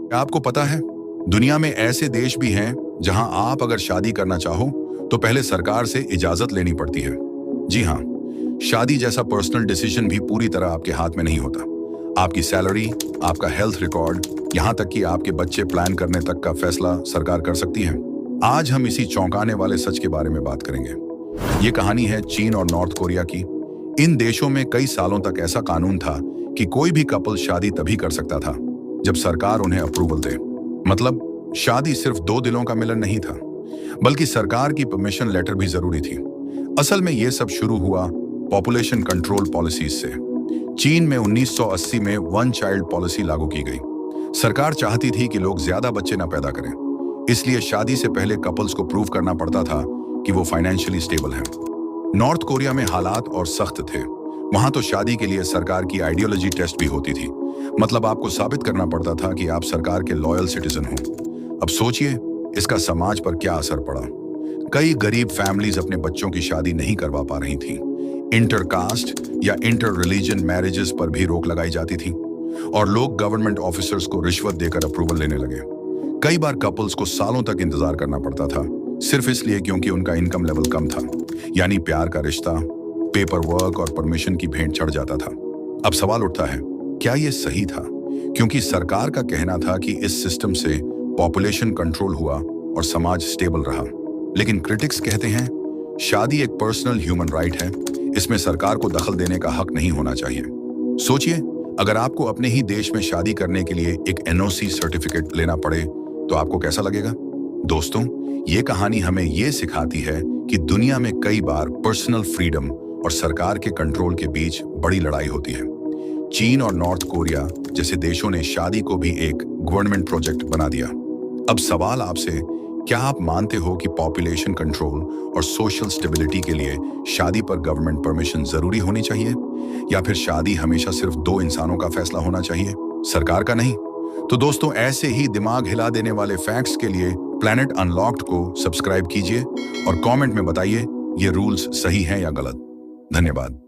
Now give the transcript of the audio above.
क्या आपको पता है, दुनिया में ऐसे देश भी हैं जहां आप अगर शादी करना चाहो तो पहले सरकार से इजाजत लेनी पड़ती है। जी हाँ, शादी जैसा पर्सनल डिसीजन भी पूरी तरह आपके हाथ में नहीं होता। आपकी सैलरी, आपका हेल्थ रिकॉर्ड, यहाँ तक कि आपके बच्चे प्लान करने तक का फैसला सरकार कर सकती है। आज हम इसी चौंकाने वाले सच के बारे में बात करेंगे। ये कहानी है चीन और नॉर्थ कोरिया की। इन देशों में कई सालों तक ऐसा कानून था कि कोई भी कपल शादी तभी कर सकता था जब सरकार उन्हें अप्रूवल दे। मतलब शादी सिर्फ दो दिलों का मिलन नहीं था, बल्कि सरकार की परमिशन लेटर भी जरूरी थी। असल में यह सब शुरू हुआ पॉपुलेशन कंट्रोल पॉलिसीज से। चीन में 1980 में वन चाइल्ड पॉलिसी लागू की गई। सरकार चाहती थी कि लोग ज्यादा बच्चे न पैदा करें, इसलिए शादी से पहले कपल्स को प्रूव करना पड़ता था कि वो फाइनेंशियली स्टेबल हैं। नॉर्थ कोरिया में हालात और सख्त थे। वहां तो शादी के लिए सरकार की आइडियोलॉजी टेस्ट भी होती थी। मतलब आपको साबित करना पड़ता था कि आप सरकार के लॉयल सिटीजन हो। अब सोचिए इसका समाज पर क्या असर पड़ा। कई गरीब फैमिलीज अपने बच्चों की शादी नहीं करवा पा रही थी। इंटरकास्ट या इंटर रिलीजन मैरिजेस पर भी रोक लगाई जाती थी और लोग गवर्नमेंट ऑफिसर्स को रिश्वत देकर अप्रूवल लेने लगे। कई बार कपल्स को सालों तक इंतजार करना पड़ता था, सिर्फ इसलिए क्योंकि उनका इनकम लेवल कम था। यानी प्यार का रिश्ता पेपर वर्क और परमिशन की भेंट चढ़ जाता था। अब सवाल उठता है, क्या यह सही था? क्योंकि सरकार का कहना था कि इस सिस्टम से पॉपुलेशन कंट्रोल हुआ और समाज स्टेबल रहा। लेकिन क्रिटिक्स कहते हैं शादी एक पर्सनल ह्यूमन राइट है, इसमें सरकार को दखल देने का हक नहीं होना चाहिए। सोचिए, अगर आपको अपने ही देश में शादी करने के लिए एक एनओसी सर्टिफिकेट लेना पड़े तो आपको कैसा लगेगा? दोस्तों, ये कहानी हमें ये सिखाती है कि दुनिया में कई बार पर्सनल फ्रीडम और सरकार के कंट्रोल के बीच बड़ी लड़ाई होती है। चीन और नॉर्थ कोरिया जैसे देशों ने शादी को भी एक गवर्नमेंट प्रोजेक्ट बना दिया। अब सवाल आपसे, क्या आप मानते हो कि पॉपुलेशन कंट्रोल और सोशल स्टेबिलिटी के लिए शादी पर गवर्नमेंट परमिशन जरूरी होनी चाहिए, या फिर शादी हमेशा सिर्फ दो इंसानों का फैसला होना चाहिए, सरकार का नहीं? तो दोस्तों, ऐसे ही दिमाग हिला देने वाले फैक्ट्स के लिए प्लैनेट अनलॉक्ड को सब्सक्राइब कीजिए और कमेंट में बताइए ये रूल्स सही हैं या गलत। धन्यवाद।